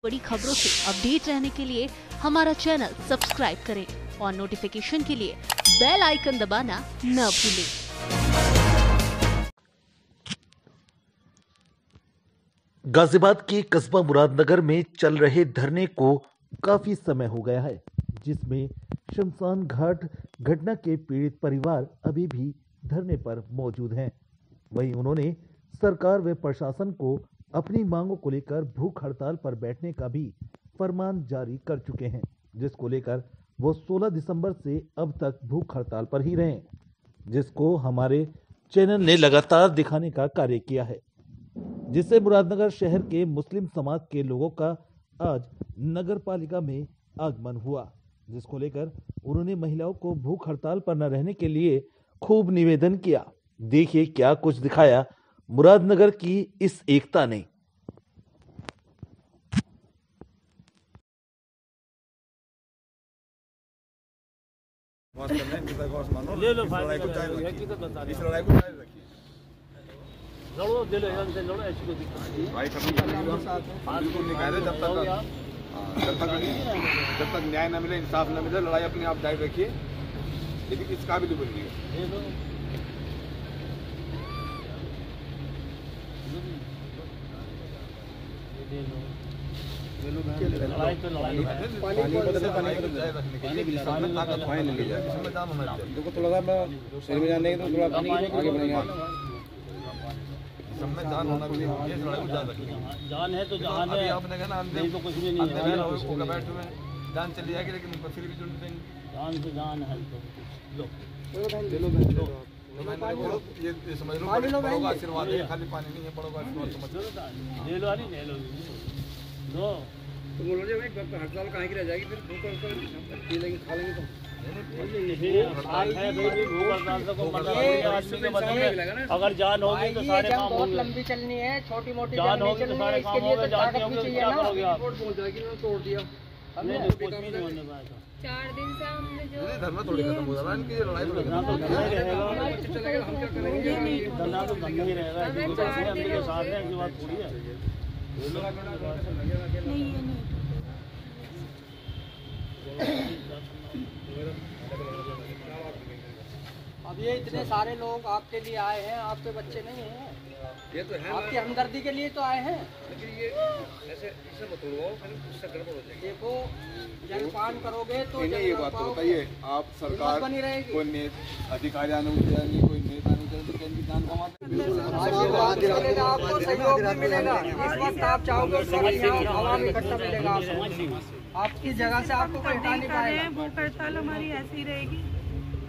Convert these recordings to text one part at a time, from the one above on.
बड़ी खबरों से अपडेट रहने के लिए हमारा चैनल सब्सक्राइब करें और नोटिफिकेशन के लिए बेल आइकन दबाना न भूलें। गाजियाबाद के कस्बा मुरादनगर में चल रहे धरने को काफी समय हो गया है, जिसमें शमशान घाट घटना के पीड़ित परिवार अभी भी धरने पर मौजूद हैं। वहीं उन्होंने सरकार व प्रशासन को अपनी मांगों को लेकर भूख हड़ताल पर बैठने का भी फरमान जारी कर चुके हैं, जिसको लेकर वो 16 दिसंबर से अब तक भूख हड़ताल पर ही रहे, जिसको हमारे चैनल ने लगातार दिखाने का कार्य किया है, जिससे मुरादनगर शहर के मुस्लिम समाज के लोगों का आज नगर पालिका में आगमन हुआ, जिसको लेकर उन्होंने महिलाओं को भूख हड़ताल पर न रहने के लिए खूब निवेदन किया। देखिए क्या कुछ दिखाया मुरादनगर की इस एकता ने। ले लो लड़ाई को जारी रखिए। लड़ो दिलो यहाँ से लड़ो, ऐसी कोई दिक्कत नहीं भाई। बिल्कुल निकाले जब तक न्याय न मिले, इंसाफ न मिले, लड़ाई अपने आप जारी रखिए, लेकिन इस काबिल बनिएगा। लड़ाई तो लड़ाई है, पानी देखो थोड़ा सा शरीर में जाने तो थोड़ा आगे बढ़ेंगे। सब में जान होना भी ये लड़ाई को जान रखिए। जान है तो जान है, आपने कहा ना नहीं तो कुछ भी नहीं है। उसको बैठ में जान चली जाएगी, लेकिन फिर भी जुड़ देंगे। जान से जान है तो लो ये समझ लो, बड़ों का आशीर्वाद है, खाली पानी नहीं है, बड़ों का आशीर्वाद समझ लो। ले लो अरे ले लो लो तो बोलो जो भाई हड़ताल कहाँ की रह जाएगी, फिर भूख पी लेंगे, खा लेंगे तो अगर जान होगी तो सारे काम बहुत लंबी चलनी है, छोटी मोटी जान होगी तो सारे काम होंगे। जान होगी क्या करोगे आप? पहुंच जाएगी, तोड़ दिया हमने, कुछ नहीं होने वाला। 4 दिन से हमने जो धर्म थोड़ी खत्म हो रहा है, इनकी लड़ाई तो रहेगा, हम क्या करेंगे? धरना तो बंद ही रहेगा, के साथ है, ऐसी बात थोड़ी है। अब ये इतने सारे लोग आपके लिए आए हैं, आपके बच्चे नहीं हैं, ये तो है आपकी हमदर्दी के लिए तो आए हैं। लेकिन ये ऐसे मत करो, उससे गड़बड़ हो जाएगी। देखो जलपान करोगे तो ये बात तो बताइए, आप सरकार बनी रहेगी, कोई अधिकारी आने कोई नेता जान आपको सहयोग भी मिलेगा। इस वक्त आप चाहोगे हवा में इकट्ठा मिलेगा, आपकी जगह से आपको कोई हटा नहीं पाएगा। भूख हड़ताल हमारी ऐसी रहेगी,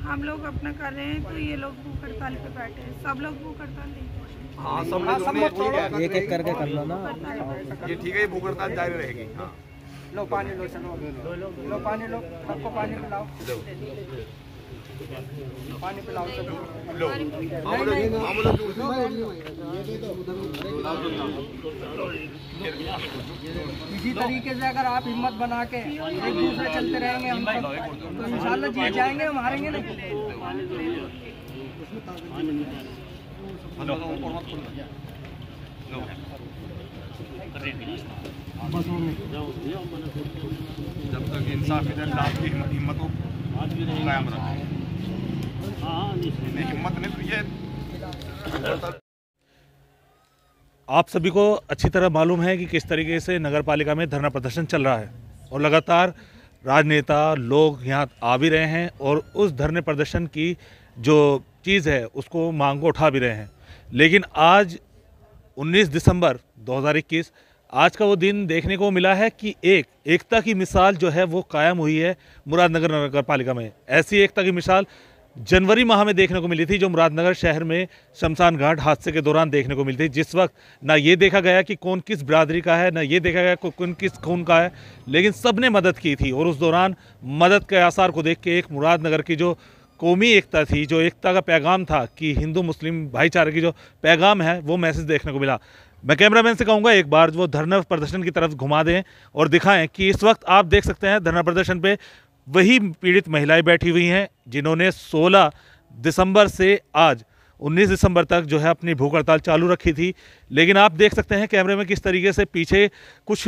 हम लोग अपना कर रहे हैं तो ये लोग भूख हड़ताल पे बैठे हैं, सब लोग भूख हड़ताल नहीं। हाँ सब एक एक करके कर लो ना, ये ठीक है, ये भूख हड़ताल जारी रहेगी। हाँ लो पानी लो, चलो लो पानी लो, सबको पानी पिलाओ, पानी पिलाओ सब लो। इसी तरीके से अगर आप हिम्मत बना के एक दूसरे चलते रहेंगे, हम तो इंशाल्लाह जीत जाएंगे, हम हारेंगे नहीं। जब तक इंसाफ की हिम्मत को कायम रखें, हिम्मत नहीं तो ये। आप सभी को अच्छी तरह मालूम है कि किस तरीके से नगर पालिका में धरना प्रदर्शन चल रहा है और लगातार राजनेता लोग यहाँ आ भी रहे हैं और उस धरने प्रदर्शन की जो चीज़ है उसको मांग को उठा भी रहे हैं। लेकिन आज 19 दिसंबर 2021 आज का वो दिन देखने को मिला है कि एकता की मिसाल जो है वो कायम हुई है मुरादनगर नगर पालिका में। ऐसी एकता की मिसाल जनवरी माह में देखने को मिली थी, जो मुरादनगर शहर में शमशान घाट हादसे के दौरान देखने को मिली थी, जिस वक्त ना ये देखा गया कि कौन किस बिरादरी का है, ना ये देखा गया कौन किस खून का है, लेकिन सब ने मदद की थी। और उस दौरान मदद के आसार को देख के एक मुरादनगर की जो कौमी एकता थी, जो एकता का पैगाम था कि हिंदू मुस्लिम भाईचारे की जो पैगाम है, वो मैसेज देखने को मिला। मैं कैमरामैन से कहूँगा एक बार वो धरना प्रदर्शन की तरफ घुमा दें और दिखाएं कि इस वक्त आप देख सकते हैं धरना प्रदर्शन पे वही पीड़ित महिलाएं बैठी हुई हैं जिन्होंने 16 दिसंबर से आज 19 दिसंबर तक जो है अपनी भूख हड़ताल चालू रखी थी। लेकिन आप देख सकते हैं कैमरे में किस तरीके से पीछे कुछ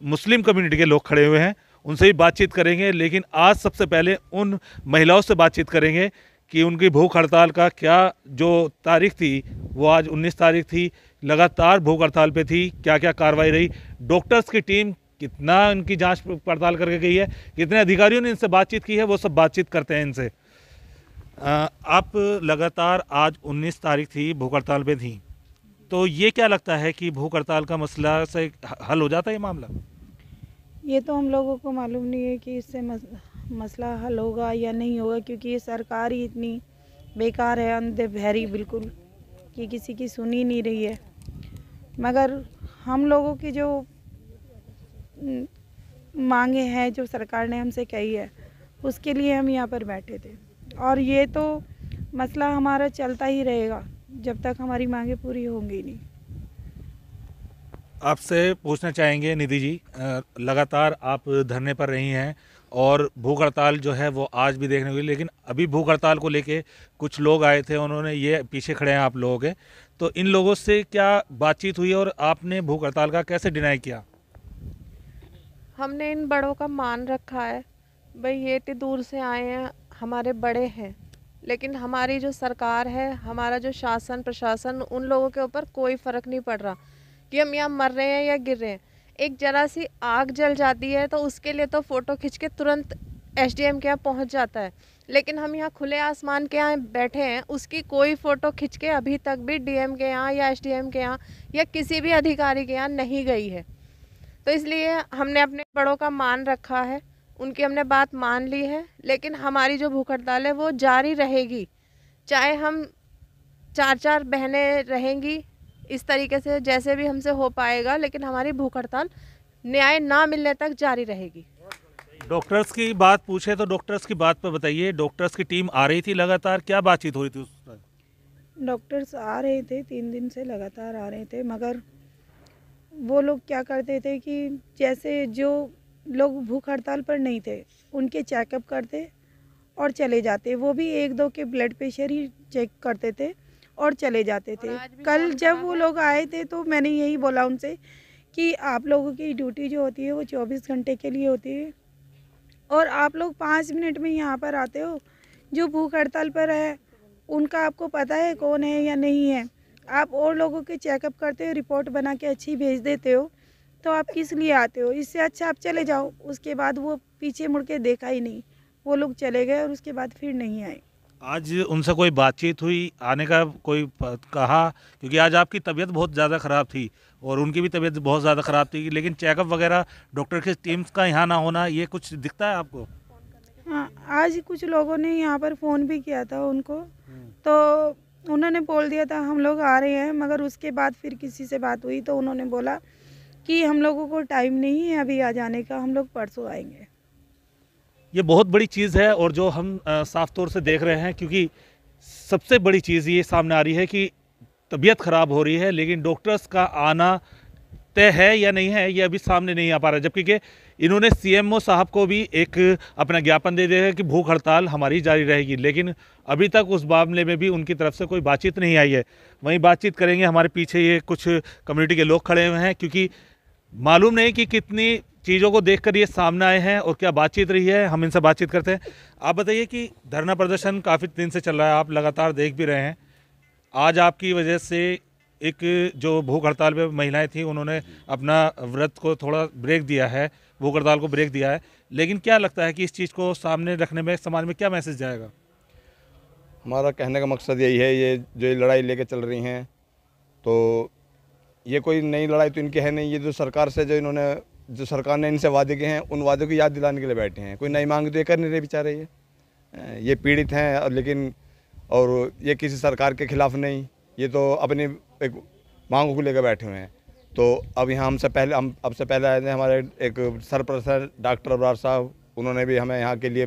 मुस्लिम कम्युनिटी के लोग खड़े हुए हैं, उनसे भी बातचीत करेंगे। लेकिन आज सबसे पहले उन महिलाओं से बातचीत करेंगे कि उनकी भूख हड़ताल का क्या जो तारीख थी वो आज 19 तारीख थी, लगातार भूख हड़ताल पे थी, क्या क्या कार्रवाई रही, डॉक्टर्स की टीम कितना इनकी जांच पड़ताल करके गई है, कितने अधिकारियों ने इनसे बातचीत की है, वो सब बातचीत करते हैं इनसे। आप लगातार आज 19 तारीख थी, भूख हड़ताल पे थी, तो ये क्या लगता है कि भूख हड़ताल का मसला से हल हो जाता है ये मामला? ये तो हम लोगों को मालूम नहीं है कि इससे मसला हल होगा या नहीं होगा, क्योंकि ये सरकार ही इतनी बेकार है, अंधे बहरी बिल्कुल, कि किसी की सुन ही नहीं रही है। मगर हम लोगों की जो मांगे हैं, जो सरकार ने हमसे कही है, उसके लिए हम यहाँ पर बैठे थे। और ये तो मसला हमारा चलता ही रहेगा जब तक हमारी मांगे पूरी होंगी नहीं। आपसे पूछना चाहेंगे निधि जी, लगातार आप धरने पर रही हैं और भूख हड़ताल जो है वो आज भी देखने को मिली, लेकिन अभी भूख हड़ताल को लेके कुछ लोग आए थे, उन्होंने ये पीछे खड़े हैं आप लोगों के, तो इन लोगों से क्या बातचीत हुई और आपने भूख हड़ताल का कैसे डिनाई किया? हमने इन बड़ों का मान रखा है, भाई ये इतनी दूर से आए हैं, हमारे बड़े हैं, लेकिन हमारी जो सरकार है, हमारा जो शासन प्रशासन, उन लोगों के ऊपर कोई फ़र्क नहीं पड़ रहा कि हम यहाँ मर रहे हैं या गिर रहे हैं। एक जरा सी आग जल जाती है तो उसके लिए तो फ़ोटो खींच के तुरंत एसडीएम के यहाँ पहुँच जाता है, लेकिन हम यहाँ खुले आसमान के यहाँ बैठे हैं, उसकी कोई फ़ोटो खींच के अभी तक भी डीएम के यहाँ या एसडीएम के यहाँ या किसी भी अधिकारी के यहाँ नहीं गई है। तो इसलिए हमने अपने बड़ों का मान रखा है, उनकी हमने बात मान ली है, लेकिन हमारी जो भूख हड़ताल है वो जारी रहेगी, चाहे हम 4-4 बहनें रहेंगी इस तरीके से, जैसे भी हमसे हो पाएगा, लेकिन हमारी भूख हड़ताल न्याय ना मिलने तक जारी रहेगी। डॉक्टर्स की बात पूछे तो डॉक्टर्स की बात पर बताइए, डॉक्टर्स की टीम आ रही थी लगातार, क्या बातचीत हो रही थी उस पर? डॉक्टर्स आ रहे थे, 3 दिन से लगातार आ रहे थे, मगर वो लोग क्या करते थे कि जैसे जो लोग भूख हड़ताल पर नहीं थे उनके चेकअप करते और चले जाते, वो भी 1-2 के ब्लड प्रेशर ही चेक करते थे और चले जाते थे। कल जब वो लोग आए थे तो मैंने यही बोला उनसे कि आप लोगों की ड्यूटी जो होती है वो 24 घंटे के लिए होती है और आप लोग 5 मिनट में यहाँ पर आते हो। जो भूख हड़ताल पर है उनका आपको पता है कौन है या नहीं है, आप और लोगों के चेकअप करते हो, रिपोर्ट बना के अच्छी भेज देते हो, तो आप किस लिए आते हो? इससे अच्छा आप चले जाओ। उसके बाद वो पीछे मुड़ के देखा ही नहीं, वो लोग चले गए और उसके बाद फिर नहीं आए। आज उनसे कोई बातचीत हुई, आने का कोई कहा? क्योंकि आज आपकी तबीयत बहुत ज़्यादा ख़राब थी और उनकी भी तबीयत बहुत ज़्यादा ख़राब थी, लेकिन चेकअप वगैरह डॉक्टर की टीम्स का यहाँ ना होना, ये कुछ दिखता है आपको? हाँ, आज कुछ लोगों ने यहाँ पर फ़ोन भी किया था उनको, तो उन्होंने बोल दिया था हम लोग आ रहे हैं, मगर उसके बाद फिर किसी से बात हुई तो उन्होंने बोला कि हम लोगों को टाइम नहीं है अभी आ जाने का, हम लोग परसों आएंगे। ये बहुत बड़ी चीज़ है और जो हम साफ तौर से देख रहे हैं, क्योंकि सबसे बड़ी चीज़ ये सामने आ रही है कि तबीयत ख़राब हो रही है, लेकिन डॉक्टर्स का आना तय है या नहीं है ये अभी सामने नहीं आ पा रहा, जबकि कि इन्होंने सीएमओ साहब को भी एक अपना ज्ञापन दे दिया है कि भूख हड़ताल हमारी जारी रहेगी, लेकिन अभी तक उस मामले में भी उनकी तरफ से कोई बातचीत नहीं आई है। वहीं बातचीत करेंगे, हमारे पीछे ये कुछ कम्युनिटी के लोग खड़े हुए हैं, क्योंकि मालूम नहीं कि कितनी चीज़ों को देखकर ये सामने आए हैं और क्या बातचीत रही है, हम इनसे बातचीत करते हैं। आप बताइए कि धरना प्रदर्शन काफ़ी दिन से चल रहा है, आप लगातार देख भी रहे हैं, आज आपकी वजह से एक जो भूख हड़ताल पे महिलाएं थी उन्होंने अपना व्रत को थोड़ा ब्रेक दिया है, भूख हड़ताल को ब्रेक दिया है, लेकिन क्या लगता है कि इस चीज़ को सामने रखने में समाज में क्या मैसेज जाएगा? हमारा कहने का मकसद यही है, ये जो लड़ाई लेके चल रही हैं, तो ये कोई नई लड़ाई तो इनकी है नहीं, ये जो सरकार से जो सरकार ने इनसे वादे किए हैं उन वादों की याद दिलाने के लिए बैठे हैं। कोई नई मांग तो ये कर नहीं रहे बेचारे, ये पीड़ित हैं, लेकिन और ये किसी सरकार के खिलाफ नहीं, ये तो अपनी एक मांगों को लेकर बैठे हुए हैं। तो अब यहाँ हमसे पहले आए थे हमारे एक सरप्रसर डॉक्टर अबरार साहब, उन्होंने भी हमें यहाँ के लिए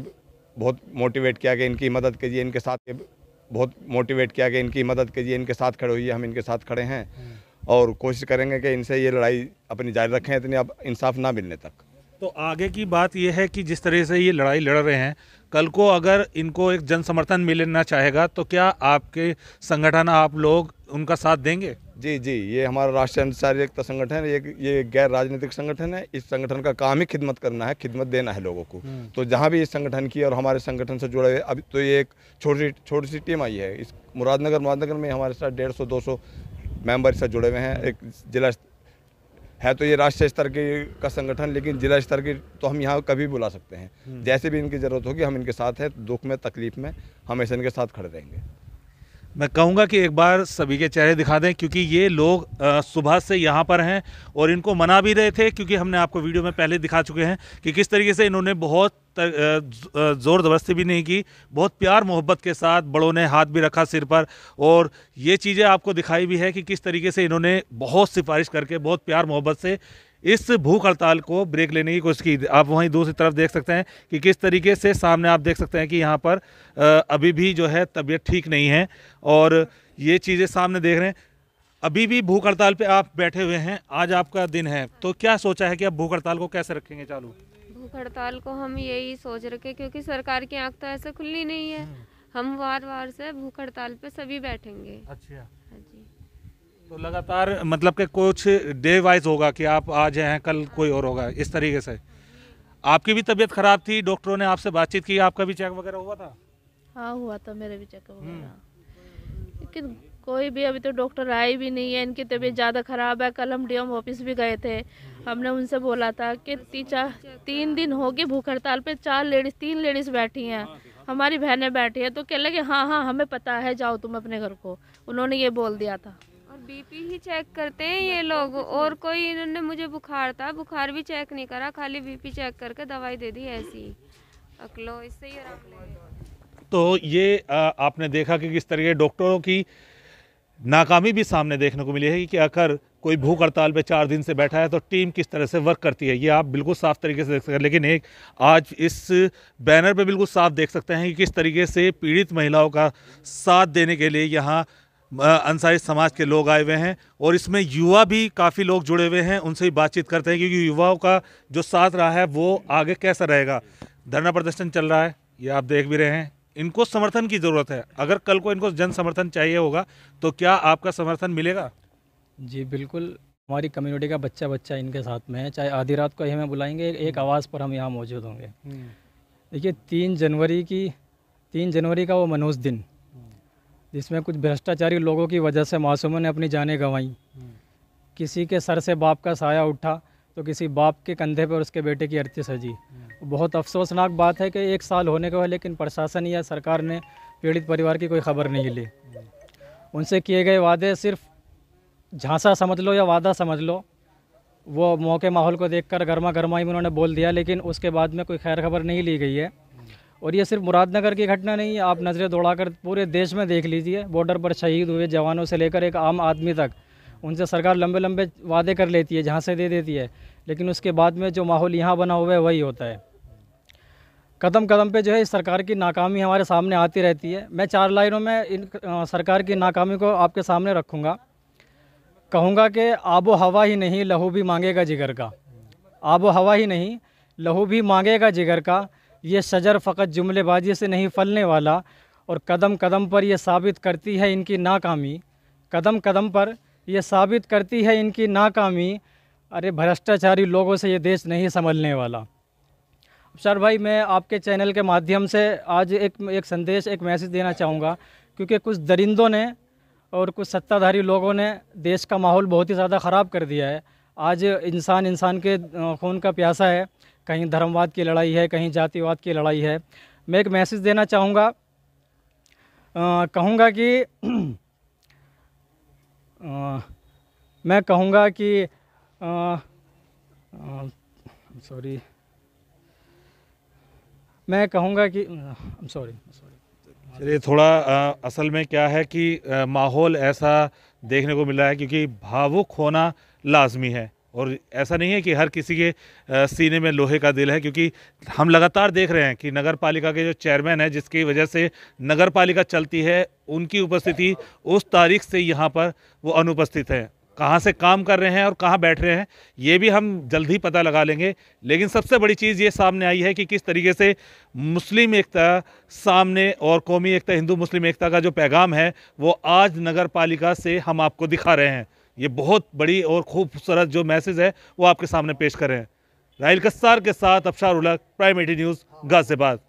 बहुत मोटिवेट किया कि इनकी मदद कीजिए, इनके साथ बहुत मोटिवेट किया कि इनकी मदद कीजिए, इनके साथ खड़े होइए। हम इनके साथ खड़े हैं और कोशिश करेंगे कि इनसे ये लड़ाई अपनी जारी रखें इतनी अब इंसाफ ना मिलने तक। तो आगे की बात यह है कि जिस तरह से ये लड़ाई लड़ रहे हैं, कल को अगर इनको एक जन समर्थन मिलना चाहेगा तो क्या आपके संगठन, आप लोग उनका साथ देंगे? जी जी, ये हमारा राष्ट्रीय अंतर्राष्ट्रीय एकता संगठन है, ये गैर राजनीतिक संगठन है। इस संगठन का काम ही खिदमत करना है, खिदमत देना है लोगों को। तो जहाँ भी इस संगठन की और हमारे संगठन से जुड़े हुए, अभी तो ये एक छोटी सी टीम आई है। इस मुरादनगर में हमारे साथ 150-200 मेंबर से जुड़े हुए हैं। एक जिला है तो ये राष्ट्रीय स्तर का संगठन, लेकिन जिला स्तर की तो हम यहाँ कभी बुला सकते हैं। जैसे भी इनकी ज़रूरत होगी हम इनके साथ हैं, दुख में तकलीफ़ में हमेशा इनके साथ खड़े रहेंगे। मैं कहूँगा कि एक बार सभी के चेहरे दिखा दें, क्योंकि ये लोग सुबह से यहाँ पर हैं और इनको मना भी रहे थे, क्योंकि हमने आपको वीडियो में पहले दिखा चुके हैं कि किस तरीके से इन्होंने बहुत ज़ोर ज़बरदस्ती भी नहीं की, बहुत प्यार मोहब्बत के साथ बड़ों ने हाथ भी रखा सिर पर, और ये चीज़ें आपको दिखाई भी है कि किस तरीके से इन्होंने बहुत सिफारिश करके बहुत प्यार मोहब्बत से इस भूख हड़ताल को ब्रेक लेने की कोशिश की। आप वहीं दूसरी तरफ देख सकते हैं कि किस तरीके से सामने आप देख सकते हैं कि यहाँ पर अभी भी जो है तबीयत ठीक नहीं है, और ये चीज़ें सामने देख रहे हैं। अभी भी भूख हड़ताल पे आप बैठे हुए हैं, आज आपका दिन है, तो क्या सोचा है कि आप भूख हड़ताल को कैसे रखेंगे चालू? भूख हड़ताल को हम यही सोच रखे, क्योंकि सरकार की आंख तो ऐसे खुली नहीं है। हम वार से भूख हड़ताल पे सभी बैठेंगे। अच्छा, हाँ जी। तो लगातार मतलब कि कुछ डे वाइज होगा कि आप आज हैं कल कोई और होगा, इस तरीके से? आपकी भी तबीयत खराब थी, डॉक्टरों ने आपसे बातचीत की, आपका भी चेक वगैरह हुआ था? हाँ हुआ था, मेरे भी चेकअप वगैरह, लेकिन कोई भी अभी तो डॉक्टर आए भी नहीं है। इनकी तबीयत ज़्यादा ख़राब है। कल हम डीएम ऑफिस भी गए थे, हमने उनसे बोला था कि 3 दिन हो गए भूख हड़ताल पे, 3 लेडीज़ बैठी हैं, हमारी बहनें बैठी हैं, तो कह लगे हाँ हमें पता है, जाओ तुम अपने घर को, उन्होंने ये बोल दिया था। और बीपी ही चेक करते हैं ये लोग, और कोई, इन्होंने मुझे बुखार था, बुखार भी चेक नहीं करा, खाली बीपी चेक करके दवाई दे दी ऐसी, अकलो इससे ही आराम लगेगा। तो ये आपने देखा कि किस तरीके डॉक्टरों की नाकामी भी सामने देखने को मिली है कि अगर कोई भूख हड़ताल पे 4 दिन से बैठा है तो टीम किस तरह से वर्क करती है, ये आप बिल्कुल साफ तरीके से देख सकते हैं। लेकिन एक आज इस बैनर पे बिल्कुल साफ देख सकते हैं कि किस तरीके से पीड़ित महिलाओं का साथ देने के लिए यहाँ अंसारी समाज के लोग आए हुए हैं, और इसमें युवा भी काफ़ी लोग जुड़े हुए हैं। उनसे भी बातचीत करते हैं, क्योंकि युवाओं का जो साथ रहा है वो आगे कैसा रहेगा। धरना प्रदर्शन चल रहा है, ये आप देख भी रहे हैं। इनको समर्थन की ज़रूरत है, अगर कल को इनको जन समर्थन चाहिए होगा तो क्या आपका समर्थन मिलेगा? जी बिल्कुल, हमारी कम्युनिटी का बच्चा इनके साथ में है, चाहे आधी रात को ही हमें बुलाएंगे, एक आवाज़ पर हम यहाँ मौजूद होंगे। देखिए 3 जनवरी का वो मनहूस दिन, जिसमें कुछ भ्रष्टाचारी लोगों की वजह से मासूमों ने अपनी जानें गंवाई। किसी के सर से बाप का साया उठा तो किसी बाप के कंधे पर उसके बेटे की अर्थी सजी। बहुत अफसोसनाक बात है कि 1 साल होने को है, लेकिन प्रशासन या सरकार ने पीड़ित परिवार की कोई खबर नहीं ली। उनसे किए गए वादे सिर्फ झांसा समझ लो या वादा समझ लो, वो मौके माहौल को देखकर गर्मा गर्माई में उन्होंने बोल दिया, लेकिन उसके बाद में कोई खैर खबर नहीं ली गई है। और ये सिर्फ मुरादनगर की घटना नहीं है, आप नज़रें दौड़ाकर पूरे देश में देख लीजिए। बॉर्डर पर शहीद हुए जवानों से लेकर एक आम आदमी तक, उनसे सरकार लंबे लंबे वादे कर लेती है, जहाँ से दे देती है, लेकिन उसके बाद में जो माहौल यहाँ बना हुआ है वही होता है। कदम कदम पे जो है इस सरकार की नाकामी हमारे सामने आती रहती है। मैं 4 लाइनों में इन सरकार की नाकामी को आपके सामने रखूँगा। कहूँगा कि आबो हवा ही नहीं लहू भी मांगेगा जिगर का, आबो हवा ही नहीं लहू भी मांगेगा जिगर का, ये शजर फ़कत जुमलेबाजी से नहीं फलने वाला, और कदम कदम पर ये साबित करती है इनकी नाकामी, कदम कदम पर ये साबित करती है इनकी नाकामी। अरे भ्रष्टाचारी लोगों से ये देश नहीं संभलने वाला। सर भाई, मैं आपके चैनल के माध्यम से आज एक संदेश, एक मैसेज देना चाहूँगा, क्योंकि कुछ दरिंदों ने और कुछ सत्ताधारी लोगों ने देश का माहौल बहुत ही ज़्यादा ख़राब कर दिया है। आज इंसान के खून का प्यासा है, कहीं धर्मवाद की लड़ाई है, कहीं जातिवाद की लड़ाई है। मैं एक मैसेज देना चाहूँगा, कहूँगा कि मैं कहूँगा कि मैं कहूँगा कि सॉरी चलिए थोड़ा असल में क्या है कि माहौल ऐसा देखने को मिल रहा है, क्योंकि भावुक होना लाजमी है, और ऐसा नहीं है कि हर किसी के सीने में लोहे का दिल है, क्योंकि हम लगातार देख रहे हैं कि नगर पालिका के जो चेयरमैन है, जिसकी वजह से नगर पालिका चलती है, उनकी उपस्थिति उस तारीख से यहाँ पर वो अनुपस्थित है। कहाँ से काम कर रहे हैं और कहाँ बैठ रहे हैं, ये भी हम जल्द ही पता लगा लेंगे। लेकिन सबसे बड़ी चीज़ ये सामने आई है कि किस तरीके से मुस्लिम एकता सामने और कौमी एकता, हिंदू मुस्लिम एकता का जो पैगाम है वो आज नगर पालिका से हम आपको दिखा रहे हैं। ये बहुत बड़ी और खूबसूरत जो मैसेज है वो आपके सामने पेश कर रहे हैं। राहिल कस्सार के साथ अफशार उलग, प्राइम 18 न्यूज़, गाजियाबाद।